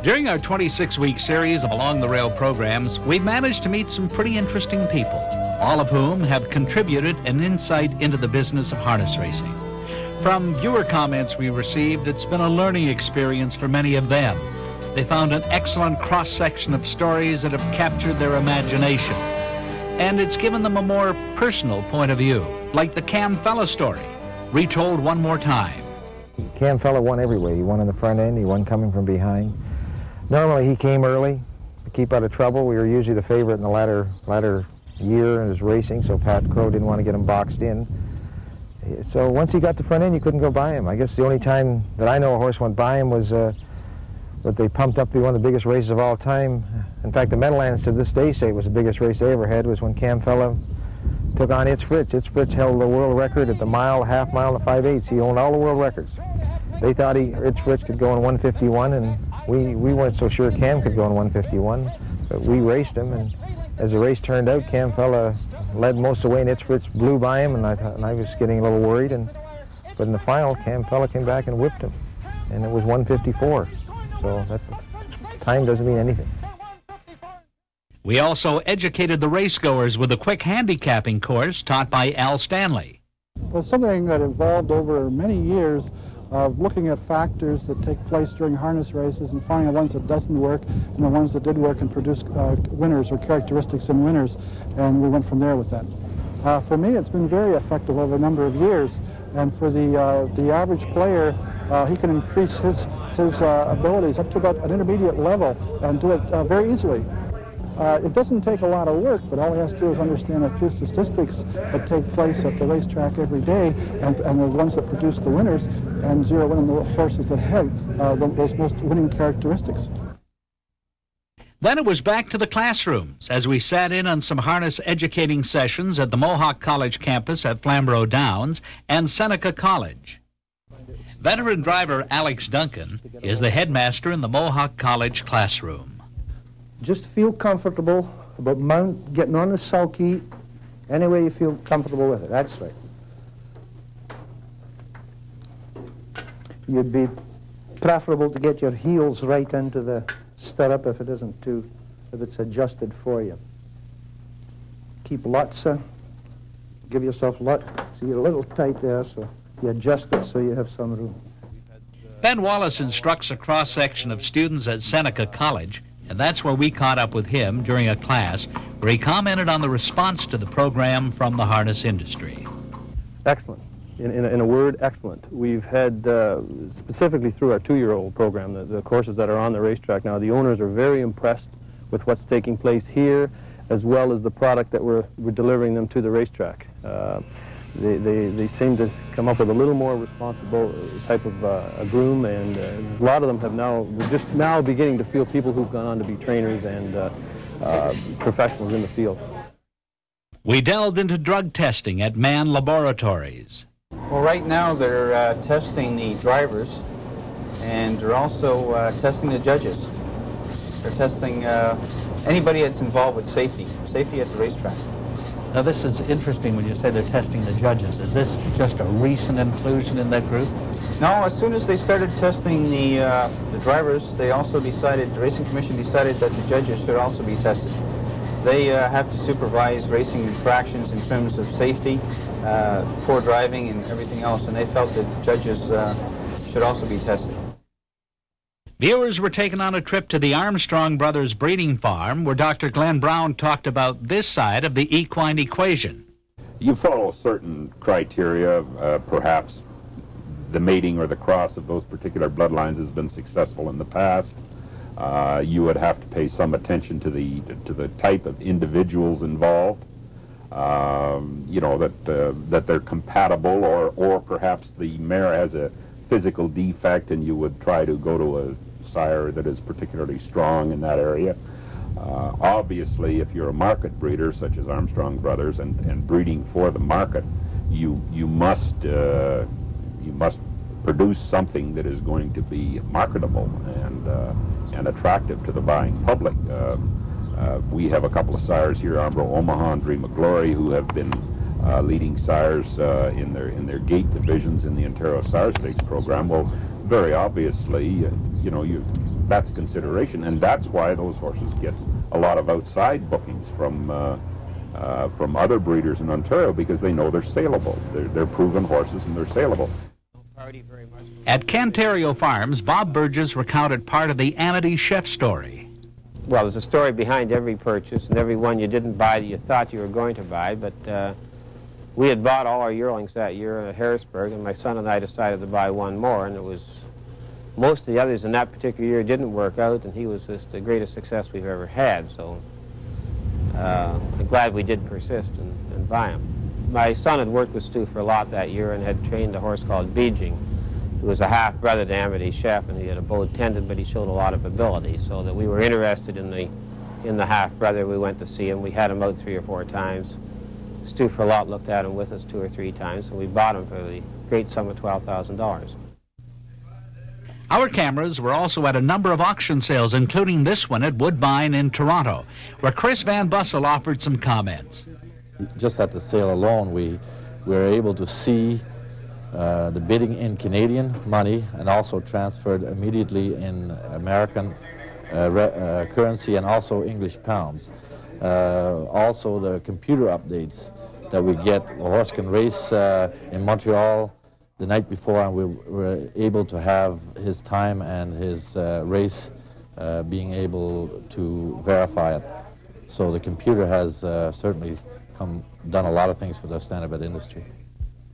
During our 26-week series of Along the Rail programs, we've managed to meet some pretty interesting people, all of whom have contributed an insight into the business of harness racing. From viewer comments we received, it's been a learning experience for many of them. They found an excellent cross-section of stories that have captured their imagination. And it's given them a more personal point of view, like the Cam Fella story, retold one more time. Cam Fella won every way. He won in the front end, he won coming from behind. Normally he came early to keep out of trouble. We were usually the favorite in the latter year in his racing, so Pat Crow didn't want to get him boxed in. So once he got the front end, you couldn't go by him. I guess the only time that I know a horse went by him was what they pumped up to be one of the biggest races of all time. In fact, the Meadowlands to this day say it was the biggest race they ever had, was when Cam Fella took on Itz Fritz. Itz Fritz held the world record at the mile, half mile, and the 5/8. He owned all the world records. They thought Itz Fritz could go in 151, and we weren't so sure Cam could go in 151, but we raced him, and as the race turned out, Cam Fella led most of the way, and Itz Fritz blew by him, and I was getting a little worried, but in the final, Cam Fella came back and whipped him, and it was 154, so that time doesn't mean anything. We also educated the racegoers with a quick handicapping course taught by Al Stanley. Well, something that evolved over many years of looking at factors that take place during harness races and finding the ones that doesn't work and the ones that did work and produce winners or characteristics in winners, and we went from there with that. For me, it's been very effective over a number of years, and for the average player, he can increase his abilities up to about an intermediate level and do it very easily. It doesn't take a lot of work, but all he has to do is understand a few statistics that take place at the racetrack every day, and the ones that produce the winners, and zero in on the horses that have those most winning characteristics. Then it was back to the classrooms as we sat in on some harness educating sessions at the Mohawk College campus at Flamborough Downs and Seneca College. Veteran driver Alex Duncan is the headmaster in the Mohawk College classroom. Just feel comfortable about getting on the sulky any way you feel comfortable with it. That's right. You'd be preferable to get your heels right into the stirrup if it's adjusted for you. Keep lots give yourself lot, so you're a little tight there, so you adjust it so you have some room. Ben Wallace instructs a cross-section of students at Seneca College, and that's where we caught up with him during a class where he commented on the response to the program from the harness industry. Excellent. In a word, excellent. We've had, specifically through our 2-year-old program, the courses that are on the racetrack now, the owners are very impressed with what's taking place here, as well as the product that we're delivering them to the racetrack. They seem to come up with a little more responsible type of a groom, and a lot of them have we're just now beginning to feel people who've gone on to be trainers and professionals in the field. We delved into drug testing at Mann Laboratories. Well, right now they're testing the drivers, and they're also testing the judges. They're testing anybody that's involved with safety at the racetrack. Now, this is interesting when you say they're testing the judges. Is this just a recent inclusion in that group? No, as soon as they started testing the drivers, they also decided, the Racing Commission decided that the judges should also be tested. They have to supervise racing infractions in terms of safety, poor driving, and everything else, and they felt that judges should also be tested. Viewers were taken on a trip to the Armstrong Brothers breeding farm where Dr. Glenn Brown talked about this side of the equine equation. You follow certain criteria, perhaps the mating or the cross of those particular bloodlines has been successful in the past. You would have to pay some attention to the type of individuals involved. You know, that they're compatible, or perhaps the mare has a physical defect and you would try to go to a sire that is particularly strong in that area. Obviously, if you're a market breeder such as Armstrong Brothers and breeding for the market, you must produce something that is going to be marketable and attractive to the buying public. We have a couple of sires here, Armbro Omaha and Dream of Glory, who have been leading sires in their gate divisions in the Ontario Sire Stakes program. Well, very obviously, you know, that's a consideration, and that's why those horses get a lot of outside bookings from other breeders in Ontario, because they know they're saleable. They're proven horses and they're saleable. At Cantario Farms, Bob Burgess recounted part of the Amity Chef story. Well, there's a story behind every purchase, and every one you didn't buy that you thought you were going to buy, but we had bought all our yearlings that year at Harrisburg, and my son and I decided to buy one more, and it was most of the others in that particular year didn't work out, and he was just the greatest success we've ever had, so I'm glad we did persist and buy him. My son had worked with Stu for a lot that year and had trained a horse called Beijing, who was a half-brother to Amity Chef, and he had a bowed tendon, but he showed a lot of ability, so that we were interested in the half-brother. We went to see him. We had him out 3 or 4 times. Stu Ferlot looked at him with us 2 or 3 times, and we bought him for the great sum of $12,000. Our cameras were also at a number of auction sales, including this one at Woodbine in Toronto, where Chris Van Bussel offered some comments. Just at the sale alone, we were able to see the bidding in Canadian money and also transferred immediately in American currency and also English pounds. Also the computer updates that we get. The horse can race in Montreal the night before, and we were able to have his time and his race being able to verify it. So the computer has certainly done a lot of things for the standardbred industry.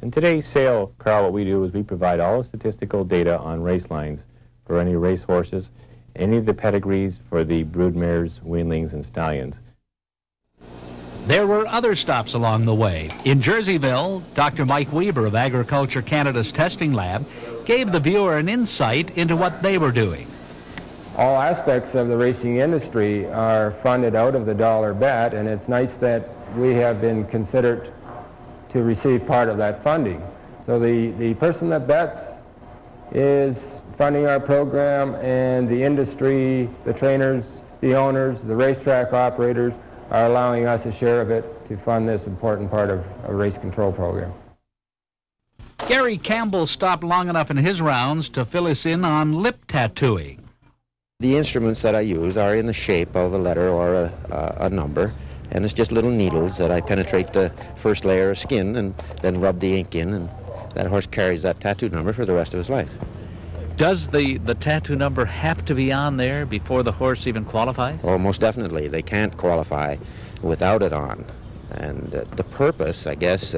In today's sale, Carl, what we do is we provide all the statistical data on race lines for any race horses, any of the pedigrees for the brood mares, weanlings, and stallions. There were other stops along the way. In Jerseyville, Dr. Mike Weber of Agriculture Canada's testing lab gave the viewer an insight into what they were doing. All aspects of the racing industry are funded out of the dollar bet, and it's nice that we have been considered to receive part of that funding. So the person that bets is funding our program, and the industry, the trainers, the owners, the racetrack operators are allowing us a share of it to fund this important part of a race control program. Gary Campbell stopped long enough in his rounds to fill us in on lip tattooing. The instruments that I use are in the shape of a letter or a number, and it's just little needles that I penetrate the first layer of skin and then rub the ink in, and that horse carries that tattoo number for the rest of his life. Does the tattoo number have to be on there before the horse even qualifies? Oh, most definitely. They can't qualify without it on. And the purpose, I guess,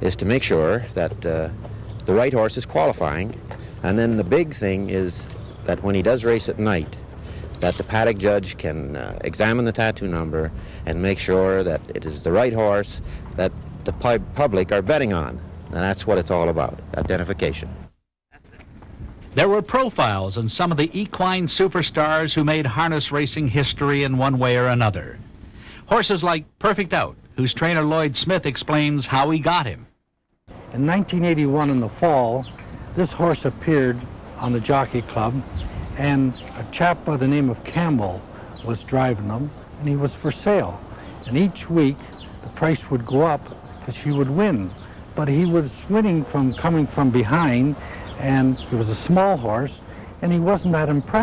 is to make sure that the right horse is qualifying. And then the big thing is that when he does race at night, that the paddock judge can examine the tattoo number and make sure that it is the right horse that the public are betting on. And that's what it's all about, identification. There were profiles on some of the equine superstars who made harness racing history in one way or another. Horses like Perfect Out, whose trainer Lloyd Smith explains how he got him. In 1981 in the fall, this horse appeared on the Jockey Club, and a chap by the name of Campbell was driving him, and he was for sale. And each week, the price would go up because he would win. But he was winning from coming from behind, and he was a small horse, and he wasn't that impressive.